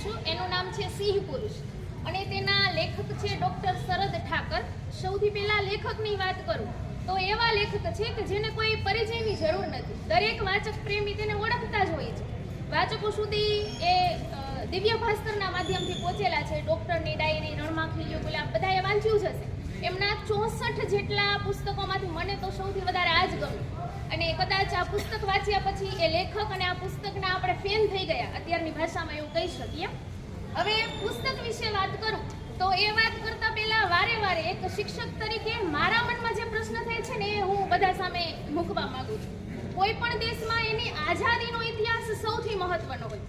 છું. એનું નામ છે સિંહ પુરુષ અને તેના લેખક છે ડૉક્ટર શરદ ઠાકર. સૌથી પહેલાં લેખકની વાત કરું તો એવા લેખક છે કે જેને કોઈ પરિચયની જરૂર નથી. દરેક વાચક પ્રેમી તેને ઓળખતા જ હોય છે. વાચકો સુધી એ દિવ્ય ભાસ્કરના માધ્યમથી પહોંચેલા છે. ડૉક્ટરની ડાયરી, રણમાં ગુલાબ બધાએ વાંચ્યું જ હશે. એમના 64 જેટલા પુસ્તકોમાંથી મને તો સૌથી વધારે આ જ ગમ્યું. અને કદાચ આ પુસ્તક વાંચ્યા પછી એ લેખક અને આ પુસ્તકના આપણે ફેન થઈ ગયા, અત્યારની ભાષામાં એવું કહી શકીએ. હવે પુસ્તક વિશે વાત કરું તો એ વાત કરતા પહેલા વારે વારે એક શિક્ષક તરીકે મારા મનમાં જે પ્રશ્ન થાય છે ને એ હું બધા સામે મૂકવા માંગુ છું. કોઈ પણ દેશમાં એની આઝાદીનો ઇતિહાસ સૌથી મહત્વનો હોય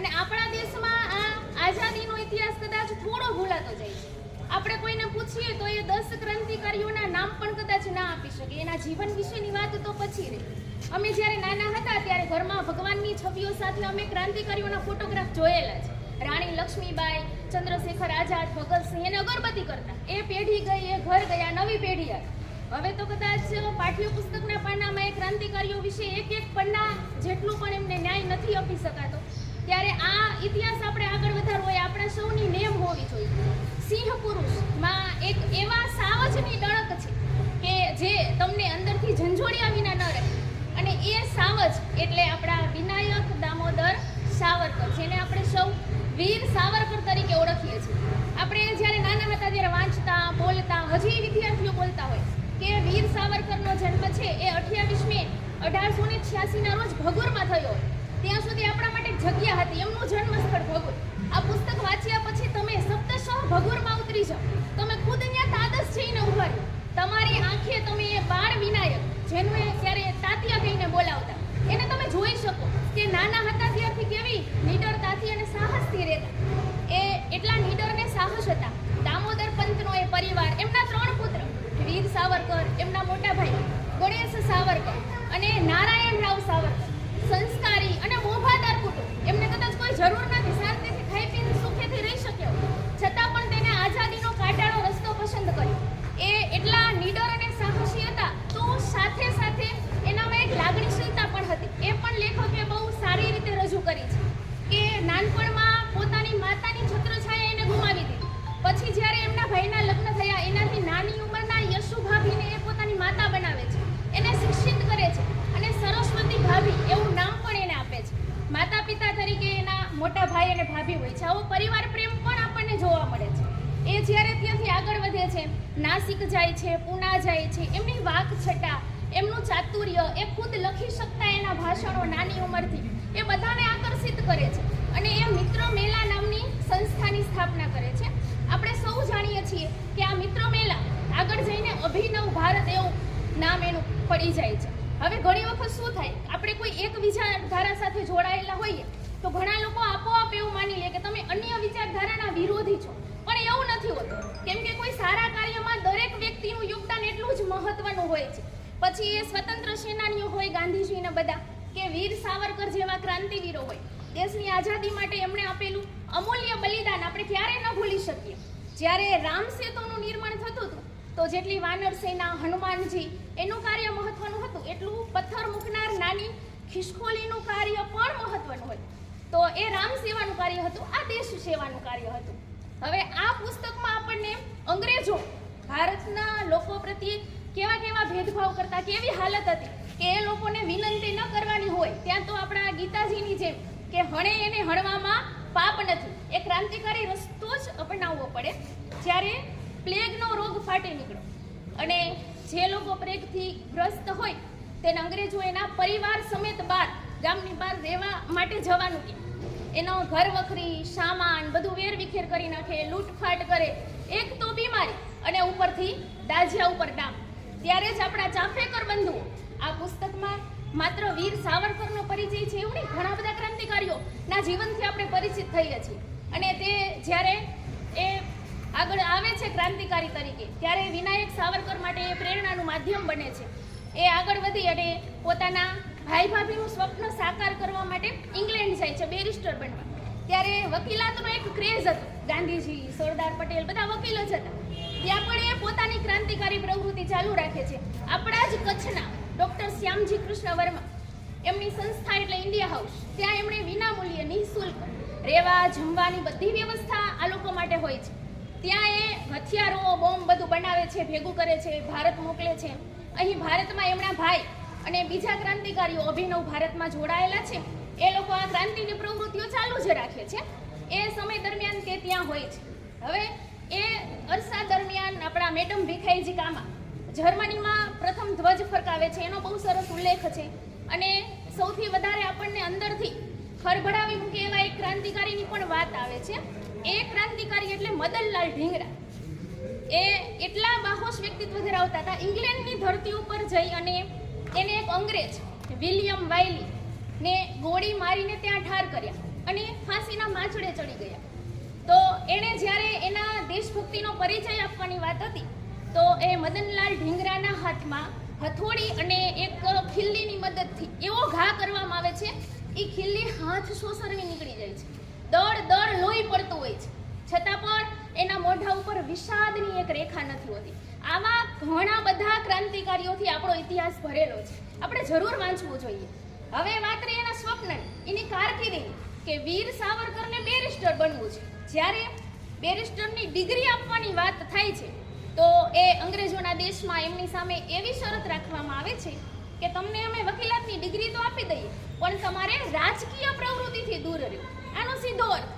અને આપણા દેશમાં આ આઝાદીનો ઇતિહાસ કદાચ થોડો ભૂલાતો જાય છે. આપણે કોઈને પૂછીએ તો એ 10 ક્રાંતિકારીઓના નામ પણ કદાચ ના આપી શકે. એના જીવન વિશેની વાત તો પછી રહી. અમે જ્યારે નાના હતા ત્યારે ઘરમાં ભગવાનની છબીઓ સાથે અમે ક્રાંતિકારીઓના ફોટોગ્રાફ જોયેલા છે. રાણી લક્ષ્મીબાઈ, ચંદ્રશેખર આઝાદ, ભગતસિંહ એને અગરબત્તી કરતા. એ પેઢી ગઈ, એ ઘર ગયા, નવી પેઢી આવી. હવે તો કદાચ પાઠ્યપુસ્તકના પાનામાં એ ક્રાંતિકારીઓ વિશે એક પન્ના જેટલું પણ એમને ન્યાય નથી આપી શકાતો. ત્યારે આ ઇતિહાસ આપણે આગળ વધારવો એ આપણા સૌની નેમ હોવી જોઈએ. સિંહ પુરુષમાં એક એવા સાવજની ડણક છે કે જે તમને અંદરથી ઝંઝોળ્યા વિના ન રહે. અને એ સાવજ એટલે આપણા વિનાયક દામોદર સાવરકર, જેને આપણે સૌ વીર સાવરકર તરીકે ઓળખીએ છીએ. આપણે જ્યારે નાના હતા ત્યારે વાંચતા, બોલતા, હજી વિદ્યાર્થીઓ બોલતા હોય કે વીર સાવરકરનો જન્મ છે એ 28 મે 1886ના રોજ ભગુરમાં થયો. ત્યાં સુધી આપણા માટે જગ્યા હતી. એમનું જન્મ સ્થળ ભગુર. આ પુસ્તક વાંચ્યા પછી તમે શબ્દશઃ ભગુરમાં ઉતરી જાઓ. તમે ખુદ ત્યાં તાદસ જઈને ઉભા રહો. તમારી આંખે તમે એ બાળ વિનાયક, જેનું એ ત્યારે તાત્યા કહીને બોલાવતા, એને તમે જોઈ શકો કે નાના હતા ત્યારથી કેવી નીડરતાથી અને સાહસથી રહેતા. એ એટલા નીડર ને સાહસ હતા. દામોદર પંતનો એ પરિવાર, એમના 3 પુત્ર, વીર સાવરકર, એમના મોટા ભાઈ ગણેશ સાવરકર અને નારાયણ રાવ સાવરકર, સંસ્કારી અને મોભાદાર કુટુંબ. એમને કદાચ કોઈ જરૂર નથી, શાંતિથી ખાઈ પીને સુખેથી રહી શક્યો, છતાં પણ તેને આઝાદીનો કાંટાળો રસ્તો પસંદ કર્યો. એ એટલા નીડર અને સાહસી હતા. તો સાથે સાથે એનામાં એક લાગણીશીલતા પણ હતી. એ પણ લેખકે બહુ સારી રીતે રજૂ કરી છે કે નાનપણમાં પોતાની માતાની છત્રછાયા એને ગુમાવી દીધી. પછી જ્યારે એમના ભાઈના લગ્ન થયા, એનાથી નાની ઉંમરના યશુ ભાભીને એ પોતાની માતા બનાવે છે, એને શિક્ષિત કરે છે અને સરસ્વતી ભાભી એવું નામ પણ એને આપે છે. માતા પિતા તરીકે એના મોટા ભાઈ અને ભાભી હોય છે. આવો પરિવાર પ્રેમ પણ આપણને જોવા મળે છે. એ જ્યારે ત્યાંથી આગળ વધે છે, નાસિક જાય છે, પૂના જાય છે, એમની વાક છટા, એમનું ચાતુર્ય, એ ખુદ લખી શકતા એના ભાષણો નાની ઉંમરથી એ બધાને આકર્ષિત કરે છે અને એ મિત્ર મેલા નામની સંસ્થાની સ્થાપના કરે છે. આપણે સૌ જાણીએ છીએ કે આ મિત્ર મેલા આગળ જઈને અભિનવ ભારત એવું નામ એનું પડી જાય છે. હવે ઘણી વખત શું થાય, આપણે કોઈ એક વિચારધારા સાથે જોડાયેલા હોઈએ તો ઘણા લોકો આપોઆપ એવું માની લે કે તમે અન્ય વિચારધારાના વિરોધી છો. પણ એવું નથી હોતું, કેમ કે કોઈ સારા કાર્યમાં દરેક વ્યક્તિનું યોગદાન એટલું જ મહત્વનું હોય છે. પછી એ સ્વતંત્ર સેનાનીઓ હોય, ગાંધીજીને બધા, કે વીર સાવરકર જેવા ક્રાંતિવીરો હોય, દેશની આઝાદી માટે એમણે આપેલું અમૂલ્ય બલિદાન આપણે ક્યારેય ન ભૂલી શકીએ. જ્યારે રામ સેતુનું નિર્માણ થતું હતું તો જેટલી વાનર સેના, હનુમાનજી, એનું કાર્ય મહત્વનું હતું, એટલું પથ્થર મૂકનાર નાની ખિસકોલીનું કાર્ય પણ મહત્વનું હોય. તો એ રામ સેવાનું કાર્ય હતું, આ દેશ સેવાનું કાર્ય હતું. હવે આ પુસ્તકમાં આપણને અંગ્રેજો ભારતના લોકો પ્રત્યે કેવા કેવા ભેદભાવ કરતા, કેવી હાલત હતી કે એ લોકોને વિનંતી ન કરવાની હોય ત્યાં તો આપણા ગીતાજીની જેમ કે હણે એને હણવામાં પાપ નથી, એ ક્રાંતિકારી રસ્તો જ અપનાવવો પડે. જ્યારે પ્લેગનો રોગ ફાટી નીકળ્યો અને જે લોકો પ્લેગથી ગ્રસ્ત હોય તેને અંગ્રેજો એના પરિવાર સમેત ગામની બહાર રહેવા માટે જવાનું કહે. એનો ઘર વખરી, સામાન બધું વેરવિખેર કરી નાખે, લૂંટફાટ કરે. એક તો બીમારી અને ઉપરથી દાજિયા ઉપર ડામ. ત્યારે જ આપણા ચાફેકર બંધુઓ આ પુસ્તકમાં માત્ર વીર સાવરકરનો પરિચય છે એવું નહીં, ઘણા બધા ક્રાંતિકારીઓના જીવનથી આપણે પરિચિત થઈએ છીએ. અને તે જ્યારે એ આગળ આવે છે ક્રાંતિકારી તરીકે, ત્યારે વિનાયક સાવરકર માટે એ પ્રેરણાનું માધ્યમ બને છે. એ આગળ વધી અને પોતાના ભાઈ ભાભીનું સ્વપ્ન સાકાર કરવા માટે ઇંગ્લેન્ડ જાય છે બેરિસ્ટર બનવા. ત્યારે વકીલાતનો એક ક્રેઝ હતો. ગાંધીજી, સરદાર પટેલ બધા વકીલ જ હતા. ત્યાં પણ એ પોતાની ક્રાંતિકારી પ્રવૃત્તિ ચાલુ રાખે છે. આપણા જ કચ્છના ડૉક્ટર શ્યામજી કૃષ્ણ વર્મા, એમની સંસ્થા એટલે ઇન્ડિયા હાઉસ, ત્યાં એમણે વિનામૂલ્યે નિઃશુલ્ક રહેવા જમવાની બધી વ્યવસ્થા આ લોકો માટે હોય છે. ત્યાં એ હથિયારો બોમ્બ બધું બનાવે છે, ભેગું કરે છે, ભારત મોકલે છે. અહીં ભારતમાં એમના ભાઈ અને બીજા ક્રાંતિકારીઓ અભિનવ ભારતમાં જોડાયેલા છે. એ લોકો આ ક્રાંતિની પ્રવૃત્તિઓ ચાલુ જ રાખે છે. એ સમય દરમિયાન તે ત્યાં હોય છે. હવે એ અરસા દરમિયાન આપણા મેડમ ભીખાઈજી કામા જર્મનીમાં પ્રથમ ધ્વજ ફરકાવે છે, એનો બહુ સરસ ઉલ્લેખ છે. અને સૌથી વધારે આપણને અંદરથી ખળભળાવી મૂકે એવા એક ક્રાંતિકારીની પણ વાત આવે છે. એ ક્રાંતિકારી એટલે મદનલાલ ઢીંગરા. એ એટલા બાહોશ વ્યક્તિત્વ ધરાવતા હતા, ઇંગ્લેન્ડની ધરતી ઉપર જઈ અને એને એક અંગ્રેજ વિલિયમ વાયલી ને ગોળી મારીને ત્યાં ઠાર કર્યા અને ફાંસીના માછડે ચડી ગયા. તો એણે જ્યારે એના દેશભક્તિનો પરિચય આપવાની વાત હતી તો એ મદનલાલ ઢીંગરાના હાથમાં હથોડી અને એક ખિલ્લીની મદદથી એવો ઘા કરવામાં આવે છે, એ ખિલ્લી હાથ સોસરવી નીકળી જાય છે. દળ લોહી પડતું હોય છે, છતાં પણ એના મોઢા ઉપર વિષાદની એક રેખા નથી હોતી. આવા ઘણા બધા ક્રાંતિકારીઓથી આપણો ઇતિહાસ ભરેલો છે, આપણે જરૂર વાંચવું જોઈએ. હવે વાત રહી એના સ્વપ્નની, એની કારકિર્દીની, કે વીર સાવરકરને બેરિસ્ટર બનવું છે. જ્યારે બેરિસ્ટરની ડિગ્રી આપવાની વાત થાય છે તો એ અંગ્રેજોના દેશમાં એમની સામે એવી શરત રાખવામાં આવે છે કે તમને અમે વકીલાતની ડિગ્રી તો આપી દઈએ, પણ તમારે રાજકીય પ્રવૃત્તિથી દૂર રહેવું. આનો સીધો અર્થ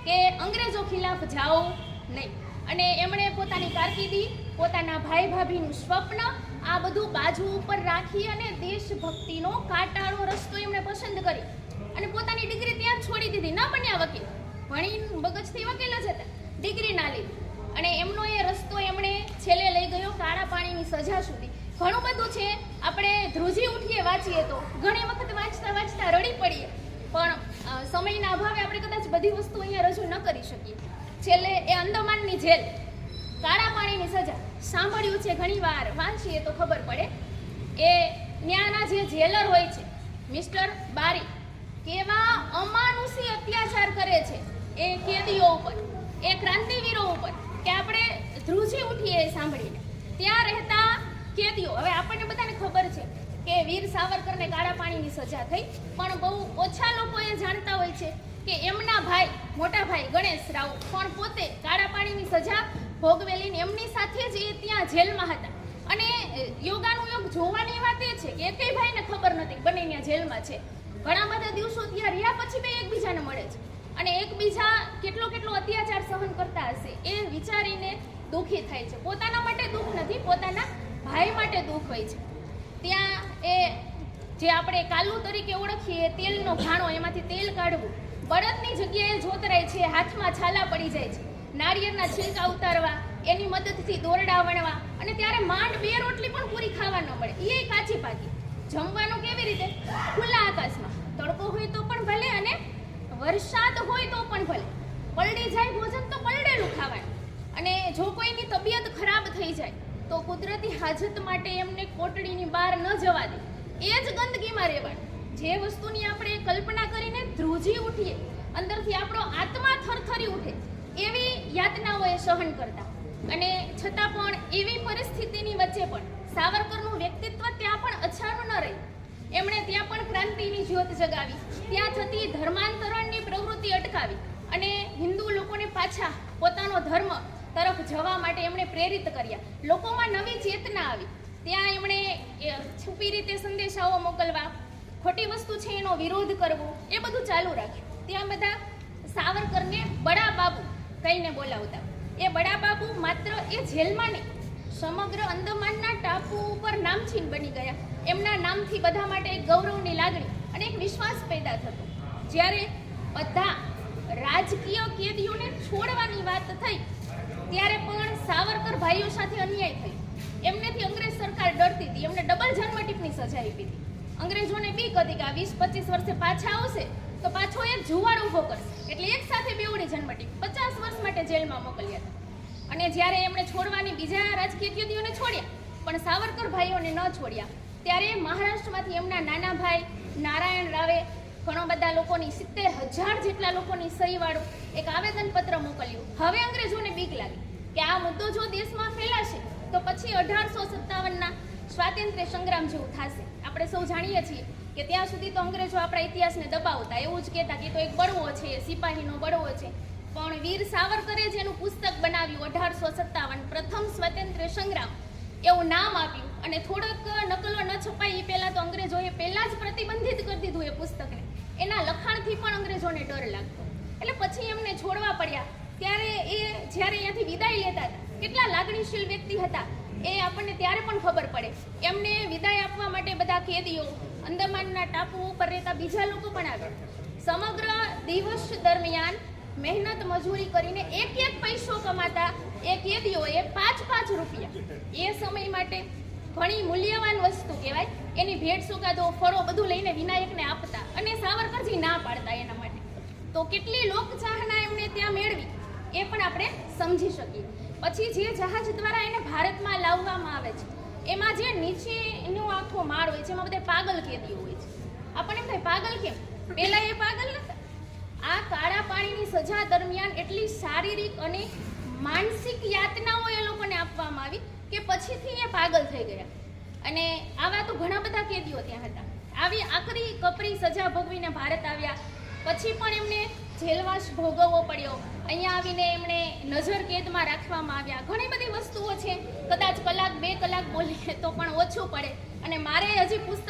કે અંગ્રેજો ખિલાફ જાઓ નહીં. અને એમણે પોતાની કારકિર્દી, પોતાના ભાઈ ભાભીનું સ્વપ્ન, આ બધું બાજુ ઉપર રાખી અને દેશભક્તિનો કાંટાળો રસ્તો એમણે પસંદ કરી અને પોતાની ડિગ્રી ત્યાં જ છોડી દીધી. ન બન્યા વકીલ, ભણી બગજથી વકીલ જ હતા, ડિગ્રી ના લીધી. અને એમનો એ રસ્તો એમણે છેલ્લે લઈ ગયો કાળા પાણીની સજા સુધી. ઘણું બધું છે, આપણે ધ્રુજી ઉઠીએ વાંચીએ તો ઘણી વખત વાંચતા વાંચતા રડી પડીએ, પણ સમયના અભાવે આપણે કદાચ બધી વસ્તુ અહીંયા રજૂ ન કરી શકીએ. છેલ્લે એ અંદમાનની જેલ, કાળા પાણીની સજા સાંભળ્યું છે ઘણી વાર, વાંચીએ તો ખબર પડે. એ ત્યાંના જે જેલર હોય છે મિસ્ટર બારી, કેવા અમાનુષી અત્યાચાર કરે છે એ કેદીઓ ઉપર, એ ક્રાંતિવીરો ઉપર, કે આપણે ધ્રુજી ઉઠીએ સાંભળીને. ત્યાં રહેતા કેદીઓ, હવે આપણને બધાને ખબર છે કે વીર સાવરકરને કાળા પાણીની સજા થઈ, પણ બહુ ઓછા લોકો એ જાણતા હોય છે કે એમના ભાઈ, મોટા ભાઈ ગણેશ રાવ પણ પોતે કાળા પાણીની સજા ભોગવેલીને એમની સાથે જ એ ત્યાં જેલમાં હતા. અને યોગાનું યોગ જોવાની વાત એ છે કે એકેય ભાઈને ખબર નથી બંને ત્યાં જેલમાં છે. ઘણા બધા દિવસો ત્યાં રહ્યા પછી બે એકબીજાને મળે છે અને એકબીજા કેટલો અત્યાચાર સહન કરતા હશે એ વિચારીને દુઃખી થાય છે. પોતાના માટે દુઃખ નથી, પોતાના ભાઈ માટે દુઃખ હોય છે. ત્યાં એ જે આપણે કાલુ તરીકે ઓળખીએ, તેલનો ઘાણો, એમાંથી તેલ કાઢવું, બળદની જગ્યાએ જોતરાય છે, હાથમાં છાલા પડી જાય છે, નાળિયેરના છિલકા ઉતારવા, એની મદદથી દોરડા વણવા, અને ત્યારે માંડ 2 રોટલી પણ પૂરી ખાવા ન મળે, એ કાચી પાકી. જમવાનું કેવી રીતે? ખુલ્લા આકાશમાં, તડકો હોય તો પણ ભલે અને વરસાદ હોય તો પણ ભલે, પલળી જાય ભોજન તો પલળેલું ખાવાનું. અને જો કોઈની તબિયત ખરાબ થઈ જાય તો કુદરતી હાજત માટે એમને કોટડીની બહાર ન જવા દે, એ જ ગંદકીમાં રહેવાનું. જે વસ્તુની આપણે કલ્પના કરીને ધ્રુજી ઉઠીએ, અંદરથી આપણો આત્મા થરથરી ઉઠે, એવી યાતનાઓ એ સહન કરતા. અને છતાં પણ એવી પરિસ્થિતિની વચ્ચે પણ સાવરકરનું વ્યક્તિત્વ ત્યાં પણ અછારું ન રહ્યું. એમણે ત્યાં પણ ક્રાંતિની જ્યોત જગાવી, ત્યાં થતી ધર્માંતરણની પ્રવૃત્તિ અટકાવી અને હિન્દુ લોકોને પાછા પોતાનો ધર્મ તરફ જવા માટે એમણે પ્રેરિત કર્યા. લોકોમાં નવી ચેતના આવી. ત્યાં એમણે છુપી રીતે સંદેશાઓ મોકલવા, ખોટી વસ્તુ છે એનો વિરોધ કરવો, એ બધું ચાલુ રાખ્યું. ત્યાં બધા સાવરકરને બડા બાબુ કહીને બોલાવતા. એ બડા બાબુ માત્ર એ જેલમાં નહીં, સમગ્ર અંદમાનના ટાપુ ઉપર નામચીન બની ગયા. એમના નામથી બધા માટે એક ગૌરવની લાગણી અને એક વિશ્વાસ પેદા થતો. જ્યારે બધા રાજકીય કેદીઓને છોડવાની વાત થઈ ત્યારે પણ સાવરકર ભાઈઓ સાથે અન્યાય થયો. એમનેથી અંગ્રેજ સરકાર ડરતી હતી, એમને ડબલ જન્મટીપની સજા આપી હતી. અંગ્રેજોને બીક હતી કે આ 20-25 વર્ષે પાછા આવશે તો પાછો એક જુવાળ ઊભો કરશે, એટલે એક સાથે બેવડી જન્મટીપ 50 વર્ષ માટે જેલમાં મોકલ્યા હતા. અને જ્યારે એમણે છોડવાની બીજા રાજકીય કેદીઓને છોડ્યા પણ સાવરકર ભાઈઓને ન છોડ્યા, ત્યારે મહારાષ્ટ્રમાંથી એમના નાના ભાઈ નારાયણ રાવે ઘણા બધા લોકોની 70,000 જેટલા લોકોની સહીવાળું એક આવેદનપત્ર મોકલ્યું. હવે અંગ્રેજોને બીક લાગી કે આ મુદ્દો જો દેશમાં ફેલાશે તો પછી 1857ના સ્વાતંત્ર્ય સંગ્રામ જેવું થશે. આપણે સૌ જાણીએ છીએ કે ત્યાં સુધી તો અંગ્રેજો આપણા ઇતિહાસને દબાવતા, એવું જ કહેતા કે તો એક બળવો છે, સિપાહીનો બળવો છે. પણ વીર સાવરકરે જેનું પુસ્તક બનાવ્યું 1857 પ્રથમ સ્વતંત્ર સંગ્રામ એવું નામ આપ્યું, અને થોડોક નકલો ન છપાય એ પહેલાં તો અંગ્રેજોએ પહેલાં જ પ્રતિબંધિત કરી દીધું એ પુસ્તકને. એના લખાણથી પણ અંગ્રેજોને ડર લાગતો, એટલે પછી એમને છોડવા પડ્યા. ત્યારે એ જ્યારે અહીંયાથી વિદાય લેતા હતા, કેટલા લાગણીશીલ વ્યક્તિ હતા એ આપણને ત્યારે પણ ખબર પડે. એમને વિદાય આપવા માટે બધા કેદીઓ, અંદમાનના ટાપુઓ ઉપર રહેતા બીજા લોકો પણ આવ્યા. સમગ્ર દિવસ દરમિયાન મહેનત મજૂરી કરીને એક એક પૈસો કમાતા એ કેદીઓએ 5 રૂપિયા એ સમય માટે ઘણી મૂલ્યવાન વસ્તુ કહેવાય, એની ભેટ સોગાદો, ફળો બધું લઈને વિનાયકને આપતા, અને સાવરકરજી ના પાડતા એના માટે. તો કેટલી લોકચાહના એમણે ત્યાં મેળવી એ પણ આપણે સમજી શકીએ. પછી જે જહાજ દ્વારા એને ભારતમાં લાવવામાં આવે છે, એમાં જે નીચેનો આખો માળ હોય છે એમાં બધા પાગલ કેદીઓ હોય છે. આપણને એમ થાય પાગલ કેમ? પહેલા એ પાગલ નતા. આ કાળા પાણીની સજા દરમિયાન એટલી શારીરિક અને માનસિક યાતનાઓ એ લોકોને આપવામાં આવી કે પછીથી એ પાગલ થઈ ગયા. અને આવા તો ઘણા બધા કેદીઓ ત્યાં હતા. આવી આકરી કપરી સજા ભોગવીને ભારત આવ્યા. પછી પણ એમને જેલવાસ ભોગવવો પડ્યો. અહીંયા આવીને એમણે નજર કેદમાં રાખવામાં આવ્યા. ઘણી બધી વસ્તુઓ છે, કદાચ કલાક 2 કલાક બોલીએ તો પણ ઓછું પડે. અને મારે હજી પુસ્તક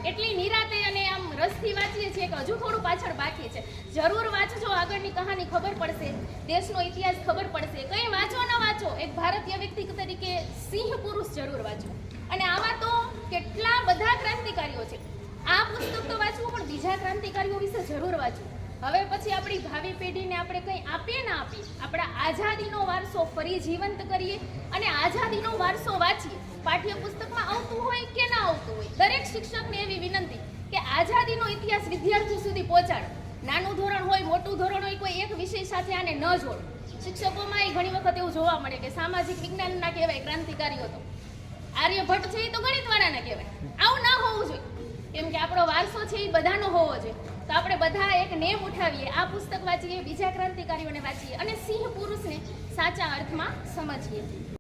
એટલી નિરાતે અને આમ રસથી વાંચીએ છીએ કે હજુ થોડું પાછળ બાકી છે. જરૂર વાંચજો, આગળની કહાની ખબર પડશે, દેશનો ઇતિહાસ ખબર પડશે. કંઈ વાંચો ન વાંચો, એક ભારતીય વ્યક્તિ તરીકે સિંહ પુરુષ જરૂર વાંચો. અને આવા તો કેટલા બધા ક્રાંતિકારીઓ છે. આ પુસ્તક તો વાંચવું, પણ બીજા ક્રાંતિકારીઓ વિશે જરૂર વાંચવું. હવે પછી આપણી ભાવિ પેઢીને આપણે કંઈ આપીએ ના આપીએ, આપણા આઝાદીનો વારસો ફરી જીવંત કરીએ અને આઝાદીનો વારસો વાંચીએ. પાઠ્યપુસ્તકમાં આવતું હોય કે ના આવતું હોય, દરેક શિક્ષકને એવી વિનંતી કે આઝાદીનો ઇતિહાસ વિદ્યાર્થીઓ સુધી પહોંચાડો. નાનું ધોરણ હોય, મોટું ધોરણ હોય, કોઈ એક વિષય સાથે આને ન જોડો. શિક્ષકોમાં ઘણી વખત એવું જોવા મળે કે સામાજિક વિજ્ઞાનના કહેવાય ક્રાંતિકારીઓ, તો આર્યભટ્ટ છે એ તો ગણિતવાળાના કહેવાય. આવું ના હોવું જોઈએ, કેમ કે આપણો વારસો છે એ બધાનો હોવો જોઈએ. તો આપણે બધા એક નેમ ઉઠાવીએ, આ પુસ્તક વાંચીએ, બીજા ક્રાંતિકારીઓને વાંચીએ અને સિંહ પુરુષને સાચા અર્થમાં સમજીએ.